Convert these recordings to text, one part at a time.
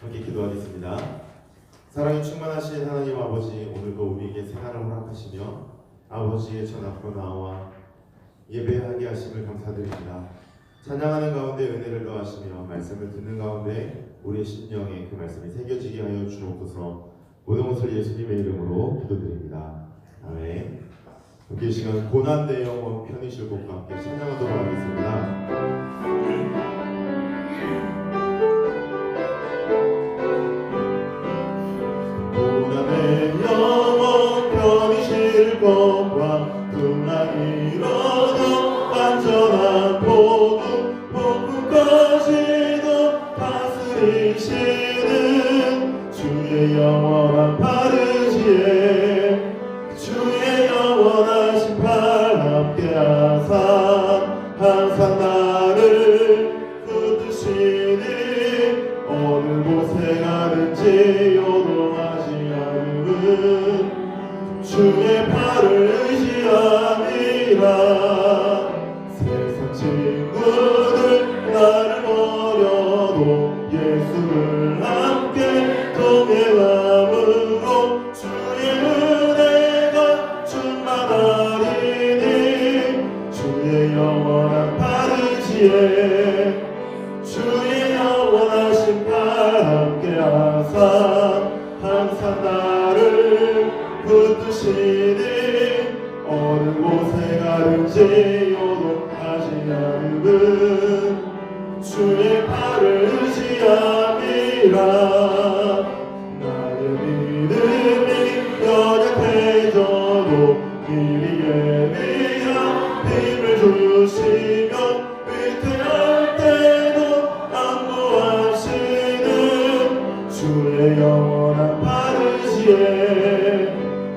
함께 기도하겠습니다. 사랑이 충만하신 하나님 아버지, 오늘도 우리에게 생활을 허락하시며 아버지의 전 앞으로 나와 예배하게 하심을 감사드립니다. 찬양하는 가운데 은혜를 더하시며 말씀을 듣는 가운데 우리의 심령에 그 말씀이 새겨지게 하여 주옵소서. 모든 것을 예수님의 이름으로 기도드립니다. 아멘. 이 시간 고난 내 영혼 편히쉴 곳과 함께 찬양하도록 하겠습니다. 고난의 영혼 편히 쉴 것과 풍랑이 일어나 안전한 복음 폭풍까지도 다스리시는 주의 영원한 바르지에 주의 영원하신 팔 함께 하사 항상 나를 붙드시니 어느 곳에 가든지 요동하지 않음은 주의 팔을 의지함이라. 세상 친구들 나를 버려도 예수를 함께 동행함으로 주의 은혜가 충만하리니 주의 영원한 바르지에 주의 영원하신 팔 함께 하사 항상 나를 붙드시니 어느 곳에 가든지 요동하지 않음은 주의 팔을 의지함이라. 나의 믿음이 연약해져도 미리 예비한 힘을 주시며 위태할 때도 안보하시는 주의 영원한 바르지에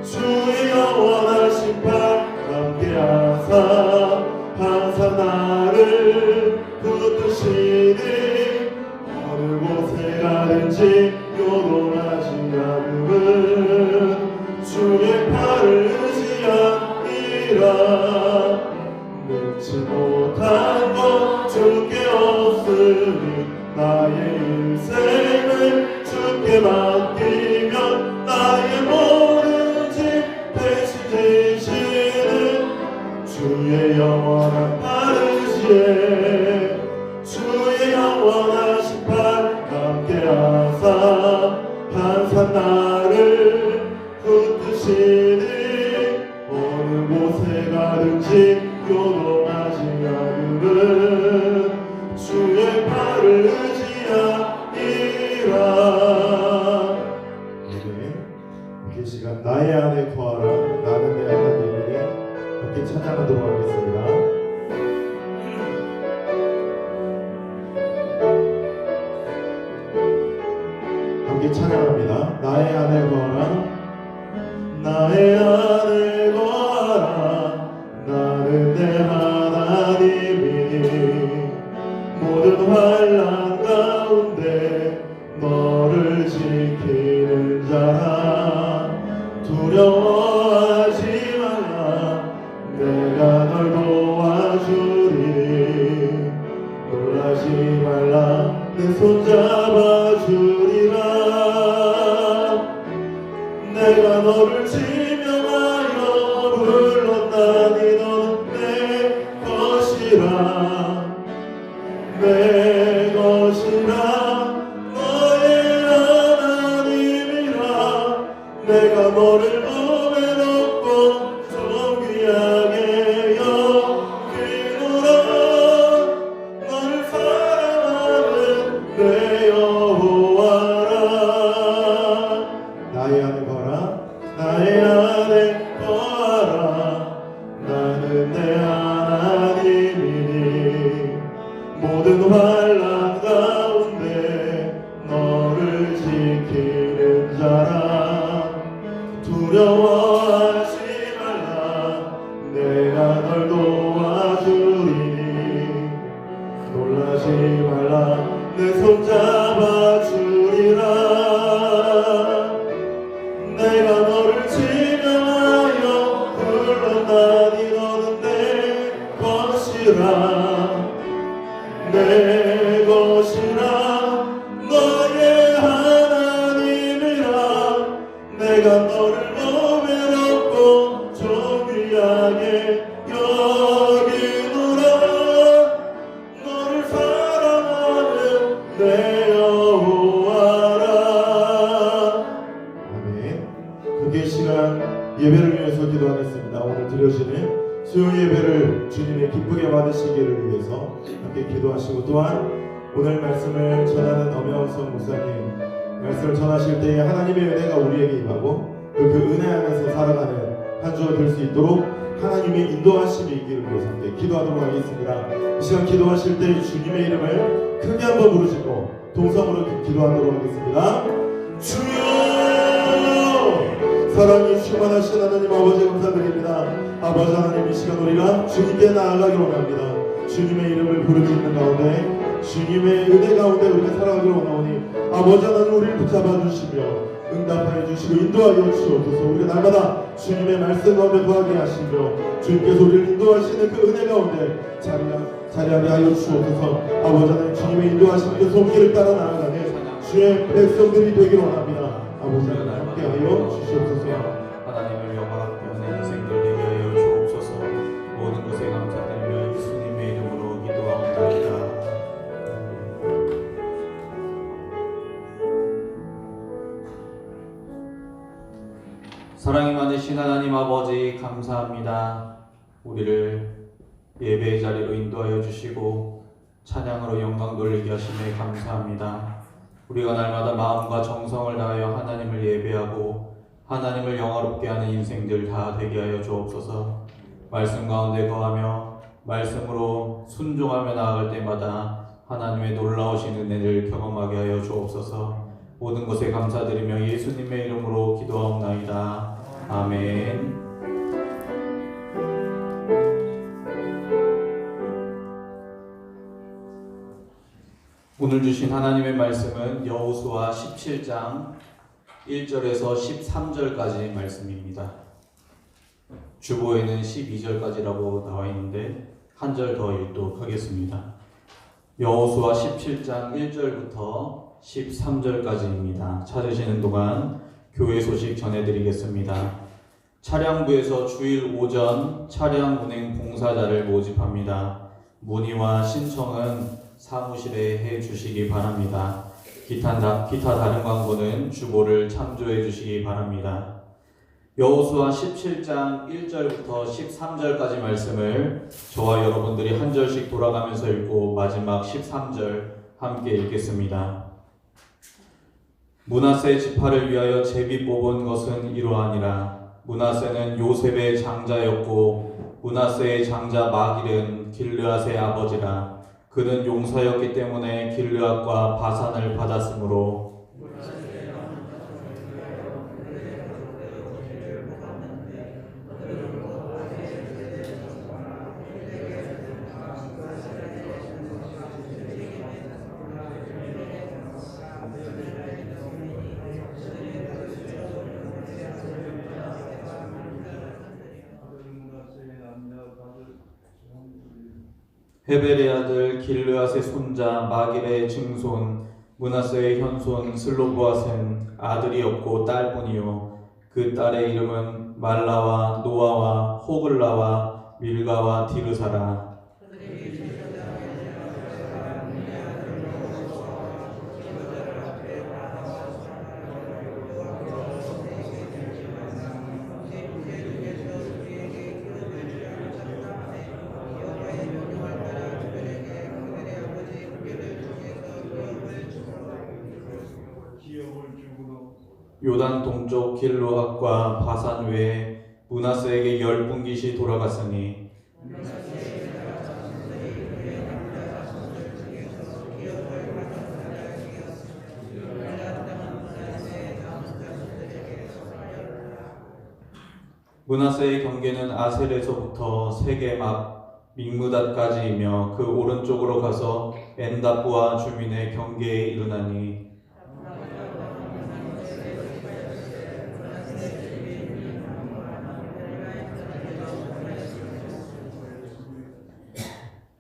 주의 영원하신 팔 함께 하사 항상 나를 붙드시니 어느 곳에 가든지 요동하지 않음은 주의 팔을 의지함이라. 믿지 못한 것 주께 없으니 나의 인생을 주께 맡기면 나의 모든 짐 대신 지시는 주의 영원한 바르지에 주의 영원하신 팔 함께 하사 항상 나를 붙드시니 어느 곳에 가든지 요동하지 않음은 주의 팔을 의지함이라. 이 시간 나의 안에 거하라 나는 내 하나님이니 함께 찬양하도록 하겠습니다. 함께 찬양합니다. 나의 안에 거하라 나의 안에 거하라 나는 내 하나님이니 모든 환난 가운데 너를 지키는 자라. 두려워하지 말라 내가 널 도와주리니 놀라지 말라 내 손 잡아주리라. 내가 너를 지명하여 불렀나니 너는 내 것이라 내 것이라 너의 하나님이라. 내가 너를 몸에 넣고 좀 귀하게 여기노라. 너를 사랑하는 내 여호와라. 나의 안에 거하라 나의 안에 거하라 나는 내 하나님이니 모든 환난 가운데 너를 지키는 자라. 두려워하지 말라 내가 널 도와주리니 놀라지 말라 내 손 잡아주리라. 내가 너를 지명하여 불렀나니 너는 내 것이라 내 것이라 너의 함께 이 시간 예배를 위해서 기도하겠습니다. 오늘 드려지는 수요 예배를 주님의 기쁘게 받으시기를 위해서 함께 기도하시고, 또한 오늘 말씀을 전하는 엄영성 목사님 말씀을 전하실 때에 하나님의 은혜가 우리에게 임하고 그 은혜 안에서 살아가는 한 주가 될 수 있도록 하나님의 인도하심이 있기를 위해서 함께 기도하도록 하겠습니다. 이 시간 기도하실 때 주님의 이름을 크게 한번 부르시고 동성으로 기도하도록 하겠습니다. 주여! 사랑이 충만하신 하나님 아버지 감사드립니다. 아버지 하나님, 이 시간 우리가 주님께 나아가기 원합니다. 주님의 이름을 부르짖는 가운데, 주님의 은혜 가운데 우리가 살아가기 원하오니 아버지 하나님 우리를 붙잡아 주시며 응답하여 주시고 인도하여 주옵소서. 우리가 날마다 주님의 말씀 가운데 거하게 하시며 주님께서 우리를 인도하시는 그 은혜 가운데 자리하게 하여 주옵소서. 아버지 하나님, 주님의 인도하시는 그 손길을 따라 나아가는 주의 백성들이 되기를 원합니다. 아버지 하나님 함께하여 주시옵소서. 하나님을 영광하게 하는 인생들 되게 하여 주옵소서. 모든 것에 감사드리며 예수님의 이름으로 기도하옵나이다. 사랑이 많으신 하나님 아버지 감사합니다. 우리를 예배의 자리로 인도하여 주시고 찬양으로 영광 돌리게 하심에 감사합니다. 우리가 날마다 마음과 정성을 다하여 하나님을 예배하고 하나님을 영화롭게 하는 인생들 다 되게 하여 주옵소서. 말씀 가운데 거하며 말씀으로 순종하며 나아갈 때마다 하나님의 놀라우신 은혜를 경험하게 하여 주옵소서. 모든 것에 감사드리며 예수님의 이름으로 기도하옵나이다. 아멘. 오늘 주신 하나님의 말씀은 여호수아 17장 1절에서 13절까지 말씀입니다. 주보에는 12절까지라고 나와 있는데 한 절 더 읽도록 하겠습니다. 여호수아 17장 1절부터 13절까지입니다. 찾으시는 동안 교회 소식 전해드리겠습니다. 차량부에서 주일 오전 차량 운행 봉사자를 모집합니다. 문의와 신청은 사무실에 해 주시기 바랍니다. 기타 다른 광고는 주보를 참조해 주시기 바랍니다. 여호수아 17장 1절부터 13절까지 말씀을 저와 여러분들이 한 절씩 돌아가면서 읽고 마지막 13절 함께 읽겠습니다. 므낫세 지파를 위하여 제비 뽑은 것은 이러하니라. 므낫세는 요셉의 장자였고 므낫세의 장자 마길은 길르앗의 아버지라. 그는 용사였기 때문에 길르앗과 바산을 받았으므로 헤벨의 아들 길르앗의 손자 마길의 증손 므낫세의 현손 슬로보앗은 아들이 없고 딸뿐이요 그 딸의 이름은 말라와 노아와 호글라와 밀가와 디르사라. 요단 동쪽 길르앗과 바산 외에 므낫세에게 10분깃이 돌아갔으니 므낫세의 경계는 아셀에서부터 세게막 믹므닷까지이며 그 오른쪽으로 가서 엔다부와 주민의 경계에 이르나니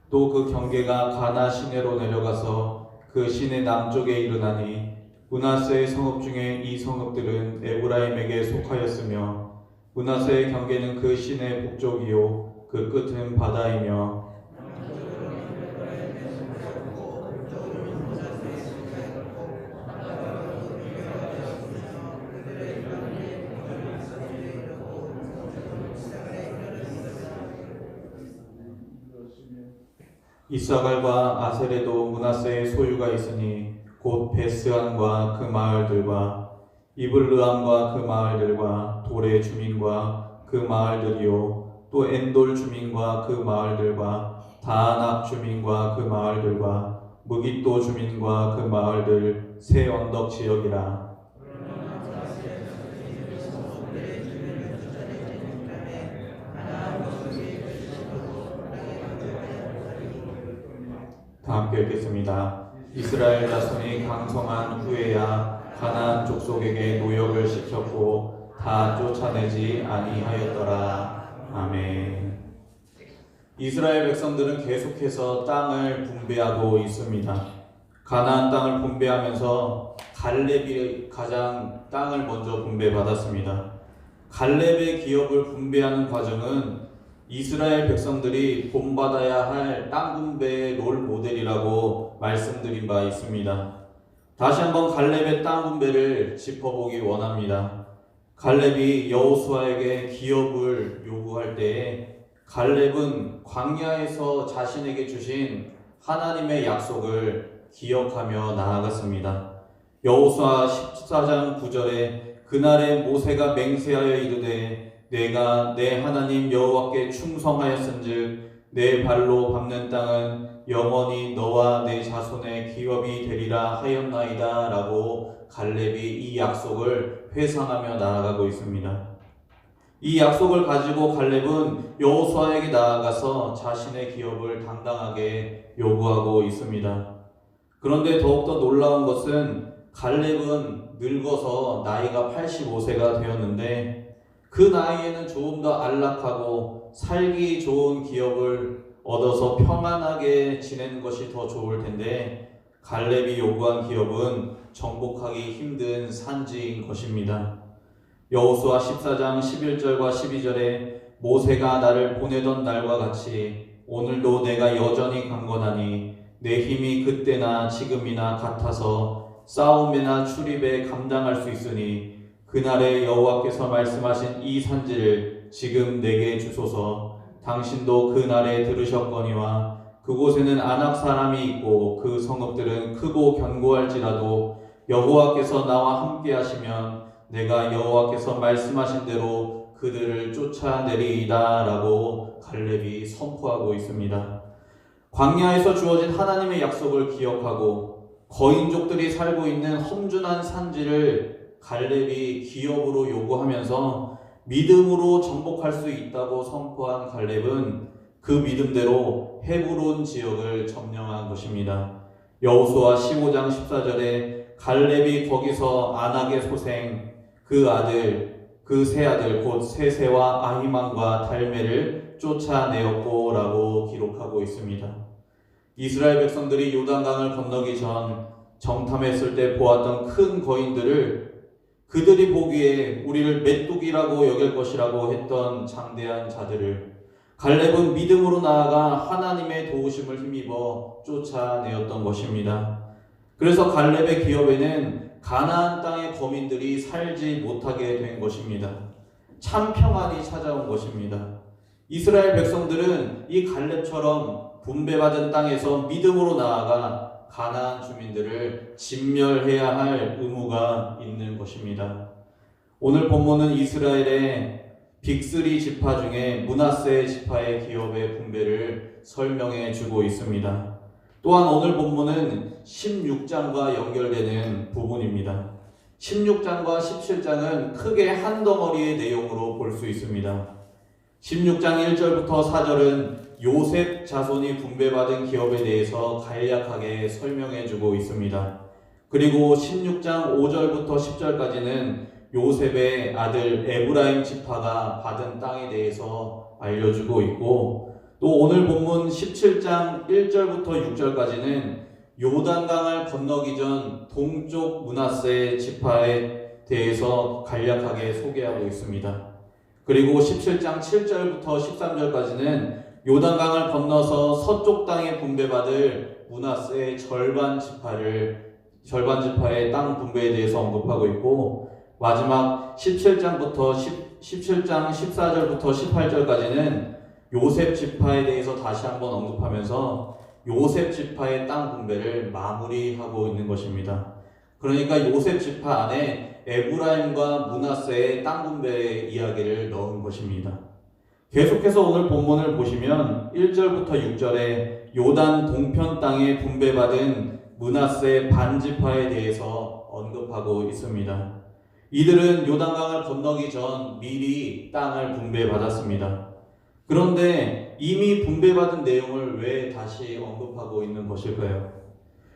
또 그 경계가 가나 시내로 내려가서 그 시내 남쪽에 이르나니 므낫세의 성읍 중에 이 성읍들은 에브라임에게 속하였으며 므낫세의 경계는 그 시내 북쪽이요 그 끝은 바다이며 이사갈과 아셀에도 므낫세의 소유가 있으니 곧 베스안과 그 마을들과 이블르함과 그 마을들과 돌의 주민과 그 마을들이요 또 엔돌 주민과 그 마을들과 다낙 주민과 그 마을들과 무깃도 주민과 그 마을들 새 언덕 지역이라. 다 함께 읽겠습니다. 이스라엘 자손이 강성한 후에야 가나안 족속에게 노역을 시켰고 다 쫓아내지 아니하였더라. 아멘. 이스라엘 백성들은 계속해서 땅을 분배하고 있습니다. 가나안 땅을 분배하면서 갈렙이 가장 땅을 먼저 분배받았습니다. 갈렙의 기업을 분배하는 과정은 이스라엘 백성들이 본받아야 할 땅 분배의 롤 모델이라고 말씀드린 바 있습니다. 다시 한번 갈렙의 땅 분배를 짚어보기 원합니다. 갈렙이 여호수아에게 기업을 요구할 때에 갈렙은 광야에서 자신에게 주신 하나님의 약속을 기억하며 나아갔습니다. 여호수아 14장 9절에 그날에 모세가 맹세하여 이르되 내가 내 하나님 여호와께 충성하였은즉 내 발로 밟는 땅은 영원히 너와 내 자손의 기업이 되리라 하였나이다 라고 갈렙이 이 약속을 회상하며 나아가고 있습니다. 이 약속을 가지고 갈렙은 여호수아에게 나아가서 자신의 기업을 당당하게 요구하고 있습니다. 그런데 더욱더 놀라운 것은 갈렙은 늙어서 나이가 85세가 되었는데 그 나이에는 조금 더 안락하고 살기 좋은 기업을 얻어서 평안하게 지내는 것이 더 좋을 텐데 갈렙이 요구한 기업은 정복하기 힘든 산지인 것입니다. 여호수아 14장 11절과 12절에 모세가 나를 보내던 날과 같이 오늘도 내가 여전히 강건하니 내 힘이 그때나 지금이나 같아서 싸움이나 출입에 감당할 수 있으니 그날에 여호와께서 말씀하신 이 산지를 지금 내게 주소서. 당신도 그날에 들으셨거니와 그곳에는 아낙 사람이 있고 그 성읍들은 크고 견고할지라도 여호와께서 나와 함께 하시면 내가 여호와께서 말씀하신 대로 그들을 쫓아내리이다 라고 갈렙이 선포하고 있습니다. 광야에서 주어진 하나님의 약속을 기억하고 거인족들이 살고 있는 험준한 산지를 갈렙이 기업으로 요구하면서 믿음으로 정복할 수 있다고 선포한 갈렙은 그 믿음대로 헤브론 지역을 점령한 것입니다. 여호수아 15장 14절에 갈렙이 거기서 아낙의 소생 그 세 아들 곧 세세와 아히만과 달메를 쫓아내었고 라고 기록하고 있습니다. 이스라엘 백성들이 요단강을 건너기 전 정탐했을 때 보았던 큰 거인들을 그들이 보기에 우리를 메뚜기라고 여길 것이라고 했던 장대한 자들을 갈렙은 믿음으로 나아가 하나님의 도우심을 힘입어 쫓아내었던 것입니다. 그래서 갈렙의 기업에는 가나안 땅의 거민들이 살지 못하게 된 것입니다. 참 평안이 찾아온 것입니다. 이스라엘 백성들은 이 갈렙처럼 분배받은 땅에서 믿음으로 나아가 가나안 주민들을 진멸해야 할 의무가 있는 것입니다. 오늘 본문은 이스라엘의 빅3 지파 중에 므낫세 지파의 기업의 분배를 설명해 주고 있습니다. 또한 오늘 본문은 16장과 연결되는 부분입니다. 16장과 17장은 크게 한 덩어리의 내용으로 볼 수 있습니다. 16장 1절부터 4절은 요셉 자손이 분배받은 기업에 대해서 간략하게 설명해 주고 있습니다. 그리고 16장 5절부터 10절까지는 요셉의 아들 에브라임 지파가 받은 땅에 대해서 알려주고 있고 또 오늘 본문 17장 1절부터 6절까지는 요단강을 건너기 전 동쪽 므낫세 지파에 대해서 간략하게 소개하고 있습니다. 그리고 17장 7절부터 13절까지는 요단강을 건너서 서쪽 땅에 분배받을 므낫세의 절반 지파의 땅 분배에 대해서 언급하고 있고 마지막 17장 14절부터 18절까지는 요셉 지파에 대해서 다시 한번 언급하면서 요셉 지파의 땅 분배를 마무리하고 있는 것입니다. 그러니까 요셉 지파 안에 에브라임과 므낫세의 땅 분배 이야기를 넣은 것입니다. 계속해서 오늘 본문을 보시면 1절부터 6절에 요단 동편 땅에 분배받은 므낫세 반지파에 대해서 언급하고 있습니다. 이들은 요단강을 건너기 전 미리 땅을 분배받았습니다. 그런데 이미 분배받은 내용을 왜 다시 언급하고 있는 것일까요?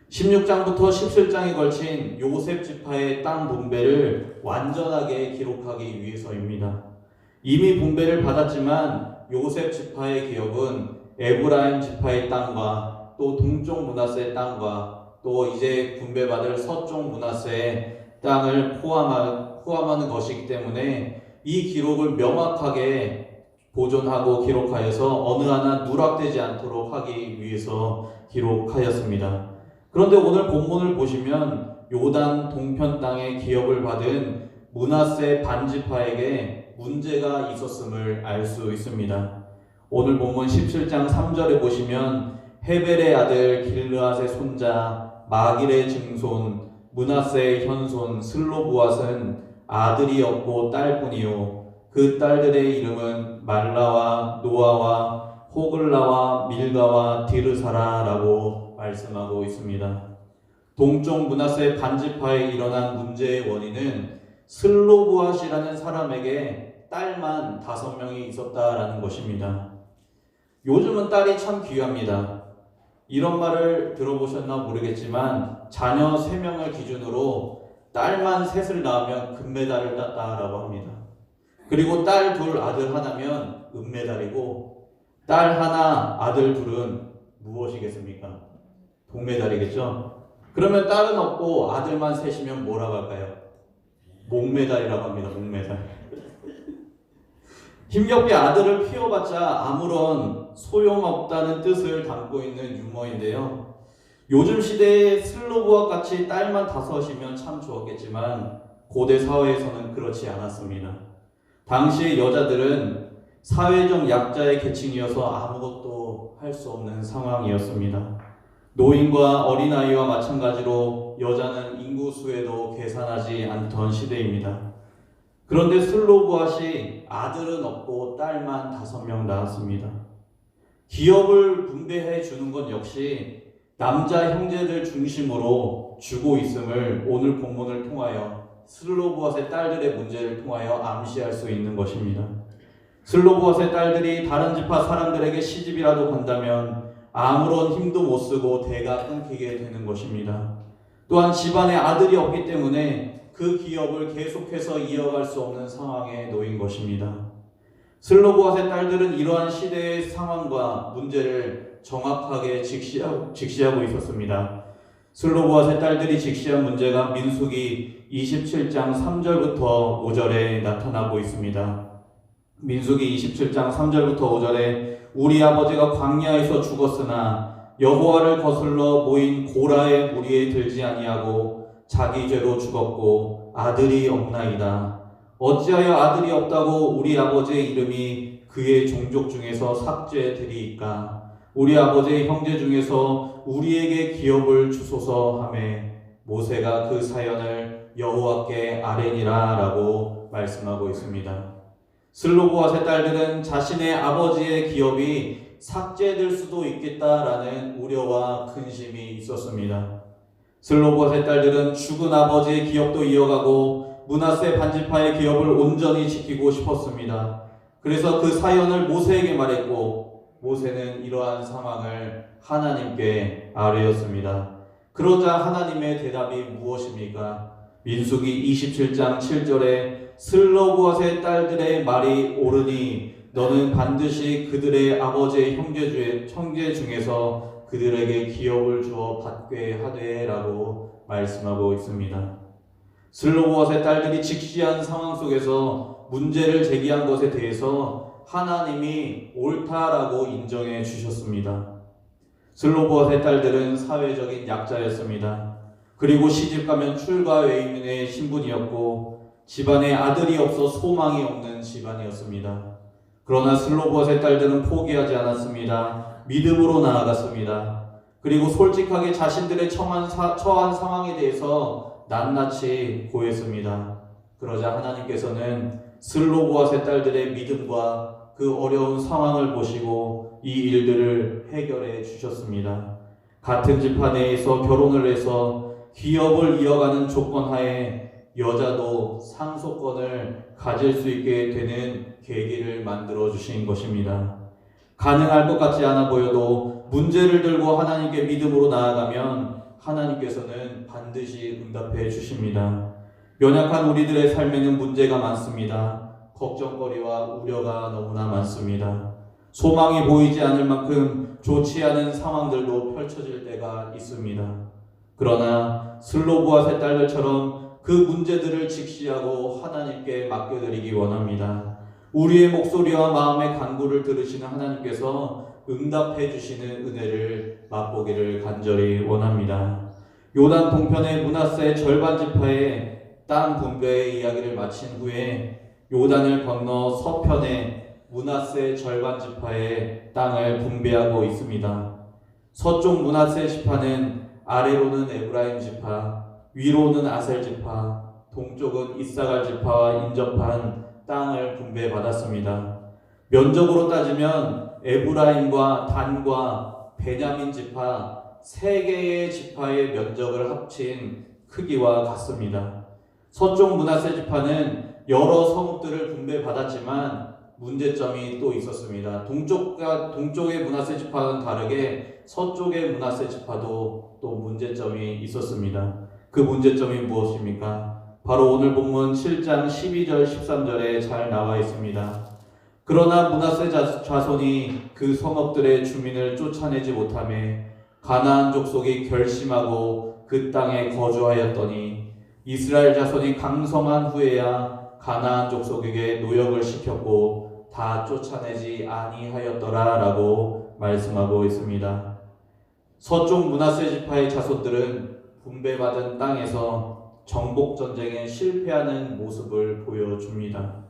16장부터 17장에 걸친 요셉 지파의 땅 분배를 완전하게 기록하기 위해서입니다. 이미 분배를 받았지만 요셉 지파의 기업은 에브라임 지파의 땅과 또 동쪽 므낫세의 땅과 또 이제 분배받을 서쪽 므낫세의 땅을 포함하는 것이기 때문에 이 기록을 명확하게 보존하고 기록하여서 어느 하나 누락되지 않도록 하기 위해서 기록하였습니다. 그런데 오늘 본문을 보시면 요단 동편 땅의 기업을 받은 므낫세 반지파에게 문제가 있었음을 알 수 있습니다. 오늘 본문 17장 3절에 보시면 헤벨의 아들 길르앗의 손자 마길의 증손 므낫세의 현손 슬로브앗은 아들이 없고 딸뿐이요 그 딸들의 이름은 말라와 노아와 호글라와 밀가와 디르사라라고 말씀하고 있습니다. 동쪽 므낫세 반지파에 일어난 문제의 원인은 슬로브앗이라는 사람에게 딸만 5명이 있었다라는 것입니다. 요즘은 딸이 참 귀합니다. 이런 말을 들어보셨나 모르겠지만 자녀 3명을 기준으로 딸만 3을 낳으면 금메달을 땄다라고 합니다. 그리고 딸 2, 아들 1면 은메달이고 딸 1, 아들 2은 무엇이겠습니까? 동메달이겠죠? 그러면 딸은 없고 아들만 3이면 뭐라고 할까요? 목메달이라고 합니다. 목메달. 힘겹게 아들을 피워봤자 아무런 소용없다는 뜻을 담고 있는 유머인데요. 요즘 시대에 슬로브와 같이 딸만 5이면 참 좋았겠지만 고대 사회에서는 그렇지 않았습니다. 당시의 여자들은 사회적 약자의 계층이어서 아무것도 할 수 없는 상황이었습니다. 노인과 어린아이와 마찬가지로 여자는 인구수에도 계산하지 않던 시대입니다. 그런데 슬로브앗이 아들은 없고 딸만 5명 낳았습니다. 기업을 분배해 주는 것 역시 남자 형제들 중심으로 주고 있음을 오늘 본문을 통하여 슬로브앗의 딸들의 문제를 통하여 암시할 수 있는 것입니다. 슬로브앗의 딸들이 다른 지파 사람들에게 시집이라도 간다면 아무런 힘도 못 쓰고 대가 끊기게 되는 것입니다. 또한 집안에 아들이 없기 때문에 그 기업을 계속해서 이어갈 수 없는 상황에 놓인 것입니다. 슬로브앗의 딸들은 이러한 시대의 상황과 문제를 정확하게 직시하고 있었습니다. 슬로브앗의 딸들이 직시한 문제가 민수기 27장 3절부터 5절에 나타나고 있습니다. 민수기 27장 3절부터 5절에 우리 아버지가 광야에서 죽었으나 여호와를 거슬러 모인 고라의 무리에 들지 아니하고 자기 죄로 죽었고 아들이 없나이다. 어찌하여 아들이 없다고 우리 아버지의 이름이 그의 종족 중에서 삭제되리이까? 우리 아버지의 형제 중에서 우리에게 기업을 주소서 하매 모세가 그 사연을 여호와께 아뢰니라 라고 말씀하고 있습니다. 슬로브앗의 딸들은 자신의 아버지의 기업이 삭제될 수도 있겠다라는 우려와 근심이 있었습니다. 슬로브앗의 딸들은 죽은 아버지의 기업도 이어가고 므낫세 반지파의 기업을 온전히 지키고 싶었습니다. 그래서 그 사연을 모세에게 말했고 모세는 이러한 상황을 하나님께 아뢰었습니다. 그러자 하나님의 대답이 무엇입니까? 민수기 27장 7절에 슬로브앗의 딸들의 말이 옳으니 너는 반드시 그들의 아버지의 형제 중에서 그들에게 기업을 주어 받게 하되 라고 말씀하고 있습니다. 슬로브앗의 딸들이 직시한 상황 속에서 문제를 제기한 것에 대해서 하나님이 옳다라고 인정해 주셨습니다. 슬로브앗의 딸들은 사회적인 약자였습니다. 그리고 시집가면 출가 외인의 신분이었고 집안에 아들이 없어 소망이 없는 집안이었습니다. 그러나 슬로브앗의 딸들은 포기하지 않았습니다. 믿음으로 나아갔습니다. 그리고 솔직하게 자신들의 처한 상황에 대해서 낱낱이 고했습니다. 그러자 하나님께서는 슬로보와 세 딸들의 믿음과 그 어려운 상황을 보시고 이 일들을 해결해 주셨습니다. 같은 지파 내에서 결혼을 해서 기업을 이어가는 조건 하에 여자도 상속권을 가질 수 있게 되는 계기를 만들어 주신 것입니다. 가능할 것 같지 않아 보여도 문제를 들고 하나님께 믿음으로 나아가면 하나님께서는 반드시 응답해 주십니다. 연약한 우리들의 삶에는 문제가 많습니다. 걱정거리와 우려가 너무나 많습니다. 소망이 보이지 않을 만큼 좋지 않은 상황들도 펼쳐질 때가 있습니다. 그러나 슬로보와 세 딸들처럼 그 문제들을 직시하고 하나님께 맡겨드리기 원합니다. 우리의 목소리와 마음의 간구를 들으시는 하나님께서 응답해 주시는 은혜를 맛보기를 간절히 원합니다. 요단 동편의 므낫세 절반 지파의 땅 분배의 이야기를 마친 후에 요단을 건너 서편의 므낫세 절반 지파의 땅을 분배하고 있습니다. 서쪽 므낫세 지파는 아래로는 에브라임 지파, 위로는 아셀 지파, 동쪽은 이사갈 지파와 인접한 땅을 분배받았습니다. 면적으로 따지면 에브라임과 단과 베냐민 지파 세 개의 지파의 면적을 합친 크기와 같습니다. 서쪽 므낫세 지파는 여러 성읍들을 분배받았지만 문제점이 또 있었습니다. 동쪽의 므낫세 지파와는 다르게 서쪽의 므낫세 지파도 또 문제점이 있었습니다. 그 문제점이 무엇입니까? 바로 오늘 본문 7장 12절 13절에 잘 나와 있습니다. 그러나 므낫세 자손이 그 성읍들의 주민을 쫓아내지 못하며 가나안 족속이 결심하고 그 땅에 거주하였더니 이스라엘 자손이 강성한 후에야 가나안 족속에게 노역을 시켰고 다 쫓아내지 아니하였더라 라고 말씀하고 있습니다. 서쪽 므낫세 지파의 자손들은 분배받은 땅에서 정복전쟁에 실패하는 모습을 보여줍니다.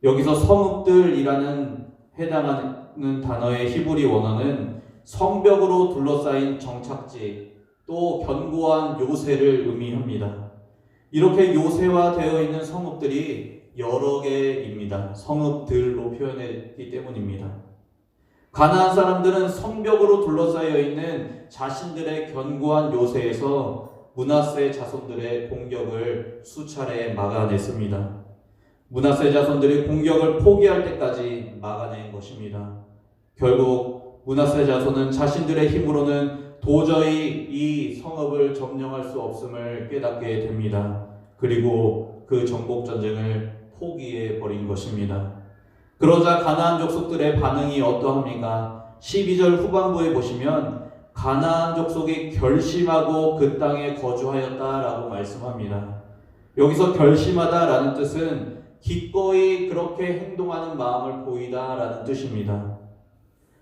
여기서 성읍들이라는 해당하는 단어의 히브리 원어는 성벽으로 둘러싸인 정착지 또 견고한 요새를 의미합니다. 이렇게 요새화되어 있는 성읍들이 여러 개입니다. 성읍들로 표현했기 때문입니다. 가나안 사람들은 성벽으로 둘러싸여 있는 자신들의 견고한 요새에서 므낫세 자손들의 공격을 수차례 막아냈습니다. 므낫세 자손들이 공격을 포기할 때까지 막아낸 것입니다. 결국 므낫세 자손은 자신들의 힘으로는 도저히 이 성읍을 점령할 수 없음을 깨닫게 됩니다. 그리고 그 정복 전쟁을 포기해 버린 것입니다. 그러자 가나안 족속들의 반응이 어떠합니까? 12절 후반부에 보시면 가나안 족속이 결심하고 그 땅에 거주하였다라고 말씀합니다. 여기서 결심하다라는 뜻은 기꺼이 그렇게 행동하는 마음을 보이다라는 뜻입니다.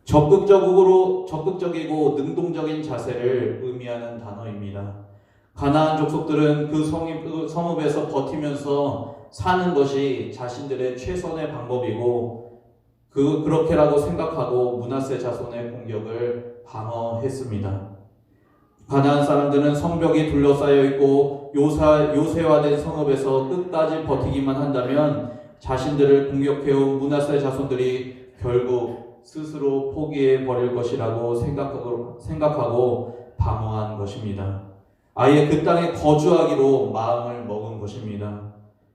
적극적이고 능동적인 자세를 의미하는 단어입니다. 가나안 족속들은 그 성읍에서 버티면서 사는 것이 자신들의 최선의 방법이고 그렇게라고 생각하고 므낫세 자손의 공격을 방어했습니다. 가나안 사람들은 성벽이 둘러싸여 있고 요새화된 성읍에서 끝까지 버티기만 한다면 자신들을 공격해온 므낫세 자손들이 결국 스스로 포기해 버릴 것이라고 생각하고 방어한 것입니다. 아예 그 땅에 거주하기로 마음을 먹은 것입니다.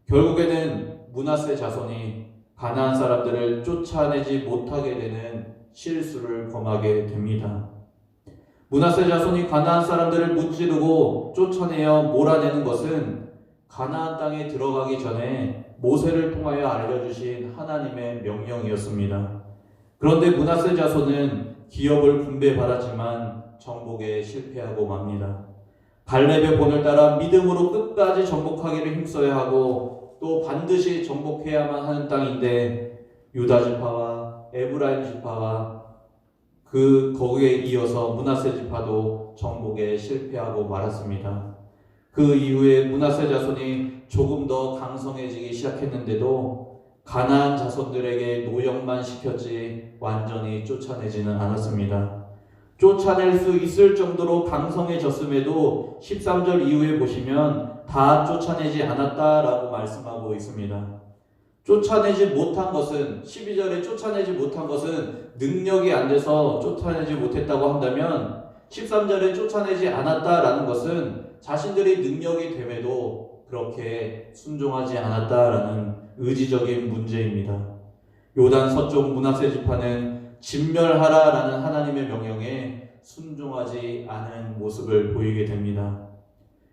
결국에는 므낫세 자손이 가나안 사람들을 쫓아내지 못하게 되는 실수를 범하게 됩니다. 므낫세 자손이 가나안 사람들을 무찌르고 쫓아내어 몰아내는 것은 가나안 땅에 들어가기 전에 모세를 통하여 알려주신 하나님의 명령이었습니다. 그런데 므낫세 자손은 기업을 분배받았지만 정복에 실패하고 맙니다. 갈렙의 본을 따라 믿음으로 끝까지 정복하기를 힘써야 하고 또 반드시 정복해야만 하는 땅인데 유다 지파와 에브라임 지파와 거기에 이어서 므낫세 지파도 정복에 실패하고 말았습니다. 그 이후에 므낫세 자손이 조금 더 강성해지기 시작했는데도 가나안 자손들에게 노역만 시켰지 완전히 쫓아내지는 않았습니다. 쫓아낼 수 있을 정도로 강성해졌음에도 13절 이후에 보시면 다 쫓아내지 않았다라고 말씀하고 있습니다. 쫓아내지 못한 것은 12절에 쫓아내지 못한 것은 능력이 안 돼서 쫓아내지 못했다고 한다면 13절에 쫓아내지 않았다라는 것은 자신들이 능력이 됨에도 그렇게 순종하지 않았다라는 의지적인 문제입니다. 요단 서쪽 므낫세 지파는 진멸하라라는 하나님의 명령에 순종하지 않은 모습을 보이게 됩니다.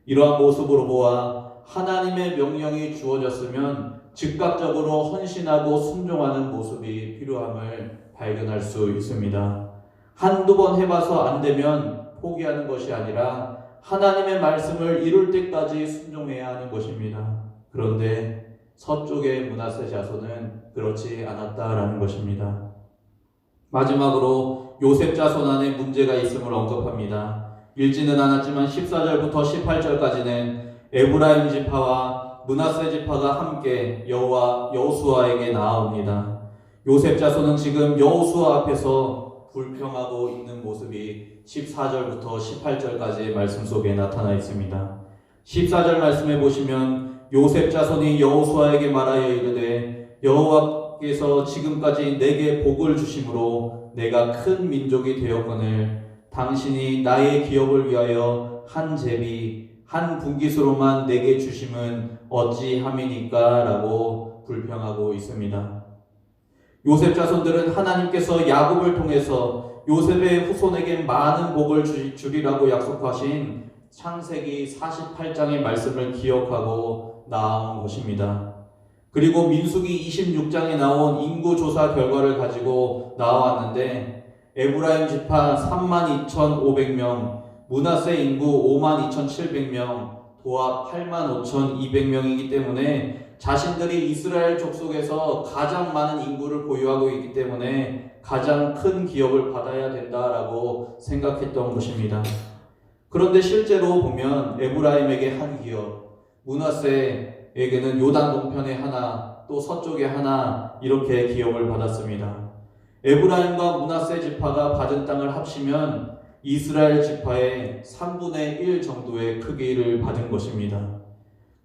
이러한 모습으로 보아 하나님의 명령이 주어졌으면 즉각적으로 헌신하고 순종하는 모습이 필요함을 발견할 수 있습니다. 한두 번 해봐서 안 되면 포기하는 것이 아니라 하나님의 말씀을 이룰 때까지 순종해야 하는 것입니다. 그런데 서쪽의 므낫세 자손은 그렇지 않았다라는 것입니다. 마지막으로 요셉 자손 안에 문제가 있음을 언급합니다. 읽지는 않았지만 14절부터 18절까지는 에브라임 지파와 므낫세 지파가 함께 여호수아에게 나아옵니다. 요셉 자손은 지금 여호수아 앞에서 불평하고 있는 모습이 14절부터 18절까지의 말씀 속에 나타나 있습니다. 14절 말씀에 보시면 요셉 자손이 여호수아에게 말하여 이르되 여호와께서 지금까지 내게 복을 주심으로 내가 큰 민족이 되었거늘 당신이 나의 기업을 위하여 한 제비 한 분깃으로만 내게 주심은 어찌함이니까 라고 불평하고 있습니다. 요셉 자손들은 하나님께서 야곱을 통해서 요셉의 후손에게 많은 복을 주리라고 약속하신 창세기 48장의 말씀을 기억하고 나아온 것입니다. 그리고 민수기 26장에 나온 인구조사 결과를 가지고 나왔는데 에브라임 지파 32,500명, 므낫세 인구 52,700명, 도합 85,200명이기 때문에 자신들이 이스라엘 족속에서 가장 많은 인구를 보유하고 있기 때문에 가장 큰 기업을 받아야 된다라고 생각했던 것입니다. 그런데 실제로 보면 에브라임에게 한 기업, 므낫세에게는 요단 동편에 하나, 또 서쪽에 하나 이렇게 기업을 받았습니다. 에브라임과 므낫세 지파가 받은 땅을 합치면 이스라엘 지파의 3분의 1 정도의 크기를 받은 것입니다.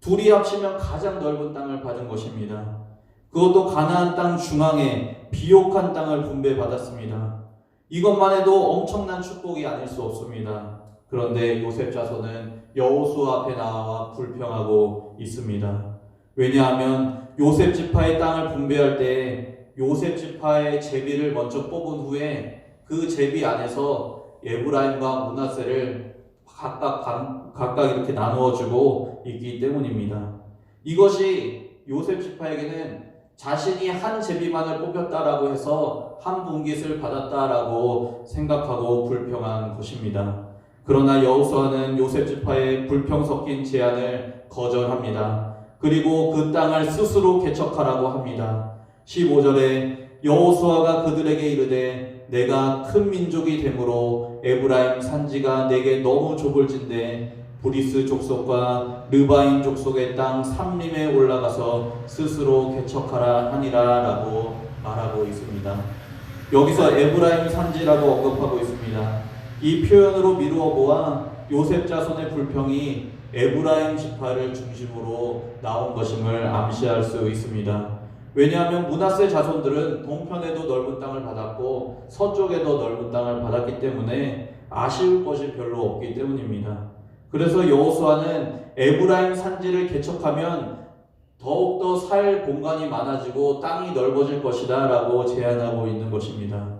둘이 합치면 가장 넓은 땅을 받은 것입니다. 그것도 가나안 땅 중앙에 비옥한 땅을 분배받았습니다. 이것만 해도 엄청난 축복이 아닐 수 없습니다. 그런데 요셉 자손은 여호수아 앞에 나와 불평하고 있습니다. 왜냐하면 요셉 지파의 땅을 분배할 때 요셉 지파의 제비를 먼저 뽑은 후에 그 제비 안에서 에브라임과 므낫세를 각각 이렇게 나누어주고 있기 때문입니다. 이것이 요셉 지파에게는 자신이 한 제비만을 뽑혔다라고 해서 한 분깃을 받았다라고 생각하고 불평한 것입니다. 그러나 여호수아는 요셉 지파의 불평 섞인 제안을 거절합니다. 그리고 그 땅을 스스로 개척하라고 합니다. 15절에 여호수아가 그들에게 이르되 내가 큰 민족이 되므로 에브라임 산지가 내게 너무 좁을진데 브리스 족속과 르바임 족속의 땅 삼림에 올라가서 스스로 개척하라 하니라 라고 말하고 있습니다. 여기서 에브라임 산지라고 언급하고 있습니다. 이 표현으로 미루어 보아 요셉 자손의 불평이 에브라임 지파를 중심으로 나온 것임을 암시할 수 있습니다. 왜냐하면 므낫세 자손들은 동편에도 넓은 땅을 받았고 서쪽에도 넓은 땅을 받았기 때문에 아쉬울 것이 별로 없기 때문입니다. 그래서 여호수아는 에브라임 산지를 개척하면 더욱더 살 공간이 많아지고 땅이 넓어질 것이다 라고 제안하고 있는 것입니다.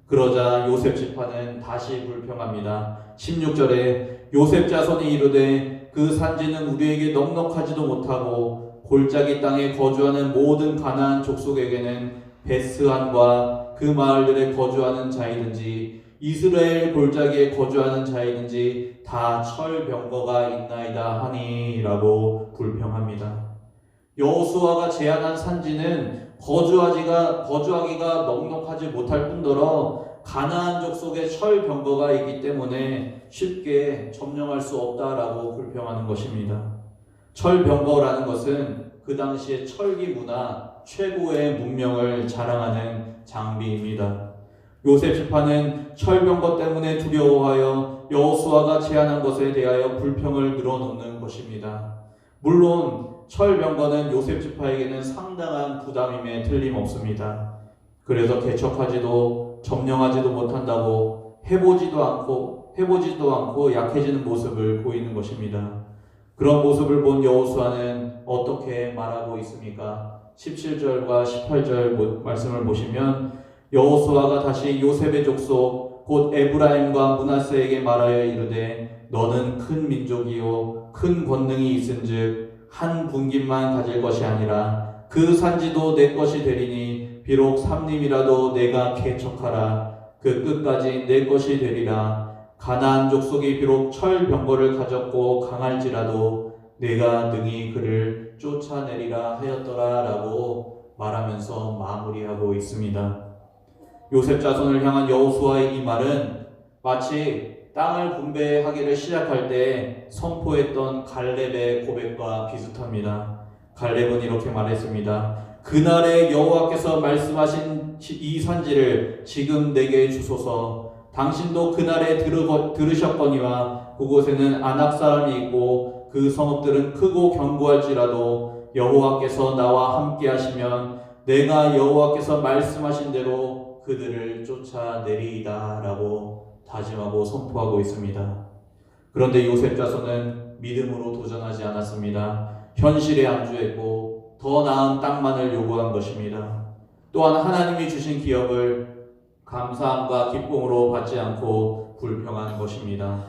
그러자 요셉 지파는 다시 불평합니다. 16절에 요셉 자손이 이르되 그 산지는 우리에게 넉넉하지도 못하고 골짜기 땅에 거주하는 모든 가나안 족속에게는 베스안과 그 마을들에 거주하는 자이든지 이스라엘 골짜기에 거주하는 자이든지 다 철병거가 있나이다 하니라고 불평합니다. 여호수아가 제안한 산지는 거주하기가 넉넉하지 못할 뿐더러 가나안 족속에 철병거가 있기 때문에 쉽게 점령할 수 없다라고 불평하는 것입니다. 철병거라는 것은 그 당시의 철기 문화 최고의 문명을 자랑하는 장비입니다. 요셉 지파는 철병거 때문에 두려워하여 여호수아가 제안한 것에 대하여 불평을 늘어놓는 것입니다. 물론 철병거는 요셉 지파에게는 상당한 부담임에 틀림없습니다. 그래서 개척하지도 점령하지도 못한다고 해보지도 않고 약해지는 모습을 보이는 것입니다. 그런 모습을 본 여호수아는 어떻게 말하고 있습니까? 17절과 18절 말씀을 보시면 여호수아가 다시 요셉의 족속 곧 에브라임과 므낫세에게 말하여 이르되 너는 큰 민족이요 큰 권능이 있은즉 한 분깃만 가질 것이 아니라 그 산지도 내 것이 되리니 비록 삼림이라도 내가 개척하라 그 끝까지 내 것이 되리라. 가나안 족속이 비록 철병거를 가졌고 강할지라도 내가 능히 그를 쫓아내리라 하였더라 라고 말하면서 마무리하고 있습니다. 요셉 자손을 향한 여호수아의 이 말은 마치 땅을 분배하기를 시작할 때 선포했던 갈렙의 고백과 비슷합니다. 갈렙은 이렇게 말했습니다. 그날에 여호와께서 말씀하신 이 산지를 지금 내게 주소서. 당신도 그날에 들으셨거니와 그곳에는 아낙 사람이 있고 그 성읍들은 크고 견고할지라도 여호와께서 나와 함께 하시면 내가 여호와께서 말씀하신 대로 그들을 쫓아내리이다 라고 다짐하고 선포하고 있습니다. 그런데 요셉 자손은 믿음으로 도전하지 않았습니다. 현실에 안주했고 더 나은 땅만을 요구한 것입니다. 또한 하나님이 주신 기업을 감사함과 기쁨으로 받지 않고 불평한 것입니다.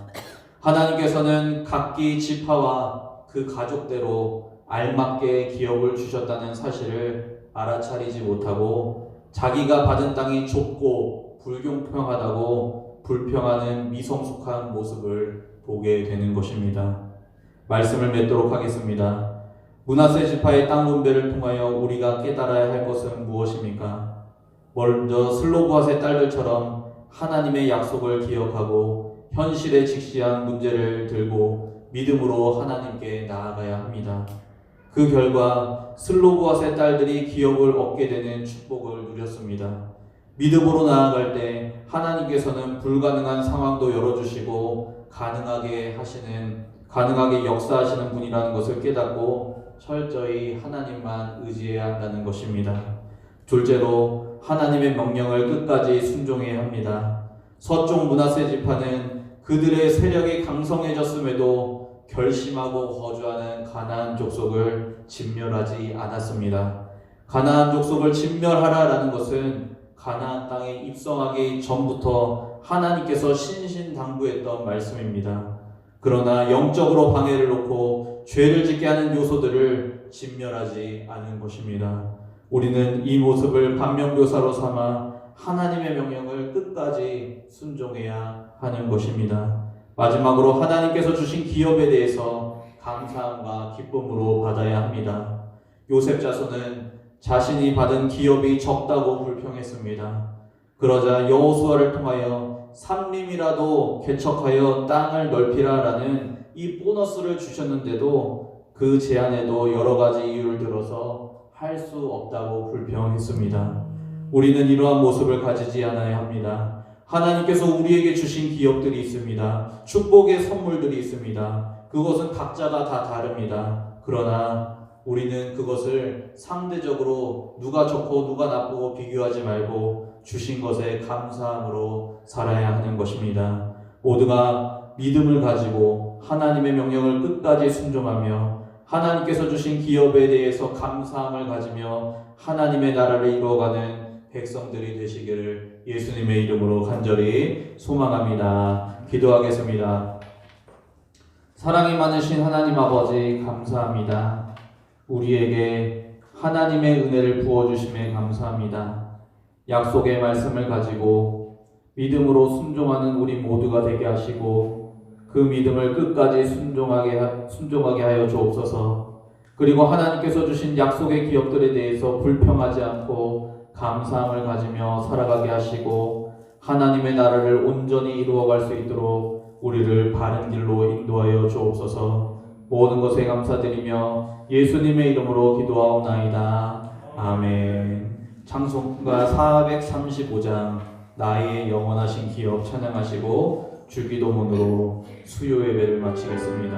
하나님께서는 각기 지파와 그 가족대로 알맞게 기업을 주셨다는 사실을 알아차리지 못하고 자기가 받은 땅이 좁고 불공평하다고 불평하는 미성숙한 모습을 보게 되는 것입니다. 말씀을 맺도록 하겠습니다. 므낫세 지파의 땅 분배를 통하여 우리가 깨달아야 할 것은 무엇입니까? 먼저 슬로브핫의 딸들처럼 하나님의 약속을 기억하고 현실에 직시한 문제를 들고 믿음으로 하나님께 나아가야 합니다. 그 결과 슬로브핫의 딸들이 기업을 얻게 되는 축복을 누렸습니다. 믿음으로 나아갈 때 하나님께서는 불가능한 상황도 열어주시고 가능하게 역사하시는 분이라는 것을 깨닫고 철저히 하나님만 의지해야 한다는 것입니다. 둘째로 하나님의 명령을 끝까지 순종해야 합니다. 서쪽 므낫세 지파는 그들의 세력이 강성해졌음에도 결심하고 거주하는 가나안 족속을 진멸하지 않았습니다. 가나안 족속을 진멸하라라는 것은 가나안 땅에 입성하기 전부터 하나님께서 신신당부했던 말씀입니다. 그러나 영적으로 방해를 놓고 죄를 짓게 하는 요소들을 진멸하지 않은 것입니다. 우리는 이 모습을 반면교사로 삼아 하나님의 명령을 끝까지 순종해야 하는 것입니다. 마지막으로 하나님께서 주신 기업에 대해서 감사함과 기쁨으로 받아야 합니다. 요셉 자손은 자신이 받은 기업이 적다고 불평했습니다. 그러자 여호수아를 통하여 삼림이라도 개척하여 땅을 넓히라라는 이 보너스를 주셨는데도 그 제안에도 여러 가지 이유를 들어서 할 수 없다고 불평했습니다. 우리는 이러한 모습을 가지지 않아야 합니다. 하나님께서 우리에게 주신 기업들이 있습니다. 축복의 선물들이 있습니다. 그것은 각자가 다 다릅니다. 그러나 우리는 그것을 상대적으로 누가 좋고 누가 나쁘고 비교하지 말고 주신 것에 감사함으로 살아야 하는 것입니다. 모두가 믿음을 가지고 하나님의 명령을 끝까지 순종하며 하나님께서 주신 기업에 대해서 감사함을 가지며 하나님의 나라를 이루어가는 백성들이 되시기를 예수님의 이름으로 간절히 소망합니다. 기도하겠습니다. 사랑이 많으신 하나님 아버지 감사합니다. 우리에게 하나님의 은혜를 부어주심에 감사합니다. 약속의 말씀을 가지고 믿음으로 순종하는 우리 모두가 되게 하시고 그 믿음을 끝까지 순종하게 하여 주옵소서. 그리고 하나님께서 주신 약속의 기업들에 대해서 불평하지 않고 감사함을 가지며 살아가게 하시고 하나님의 나라를 온전히 이루어갈 수 있도록 우리를 바른 길로 인도하여 주옵소서. 모든 것에 감사드리며 예수님의 이름으로 기도하옵나이다. 아멘. 찬송가 435장 나의 영원하신 기업 찬양하시고 주기도문으로 수요 예배를 마치겠습니다.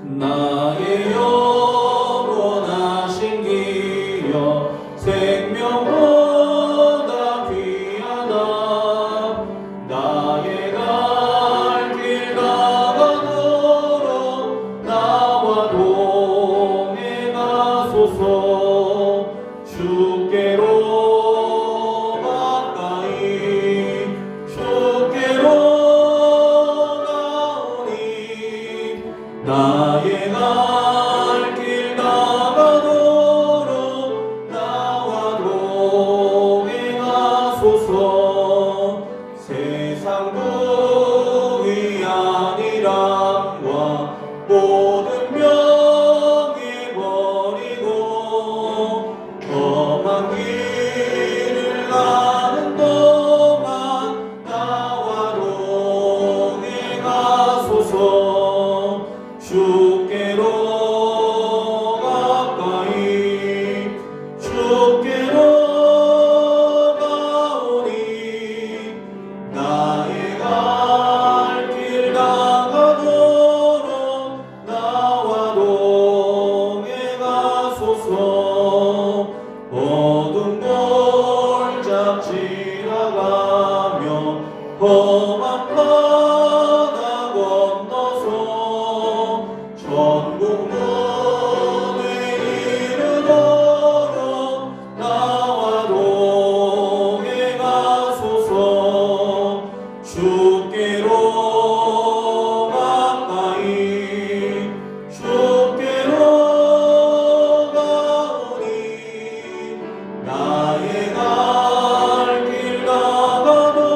나의 영원하신 기업 생명보다 귀하다. 나의 갈 길 나가도록 나와 동행하소서. 주께로 가까이 주께로 가오니 나의 갈 길 나가도록 나와 동행하소서. 세상 부위 아니람과 모든 명예 버리고 험한 길을 가는 동안 나와 동행하소서. 주께로 가까이 주께로 가오니 나의 갈 길 나가도록 나와 동행하소서. 어두운 골짝 지나가며 험한 바다 건너서 천국 문에 이르도록 나와 동행하소서. 주께로 가까이 주께로 가오니 나의 갈 길 나가도록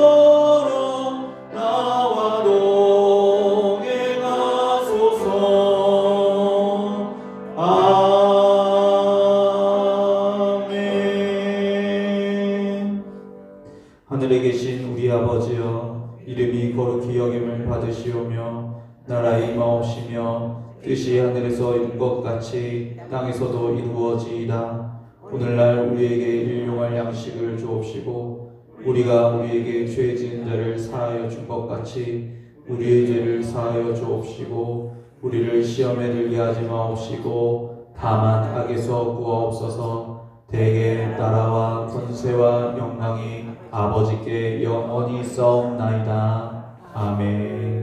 나와 동행하소서. 아멘. 하늘에 계신 우리 아버지여, 이름이 거룩히 여김을 받으시오며 나라의 임하옵시며 뜻이 하늘에서 이룬 것 같이 땅에서도 이루어지이다. 오늘날 우리에게 일용할 양식을 주옵시고 우리가 우리에게 죄 지은 자를 사하여 준 것 같이 우리의 죄를 사하여 주옵시고 우리를 시험에 들게 하지 마옵시고 다만 악에서 구하옵소서. 대개 나라와 권세와 영광이 아버지께 영원히 있사옵나이다. 아멘.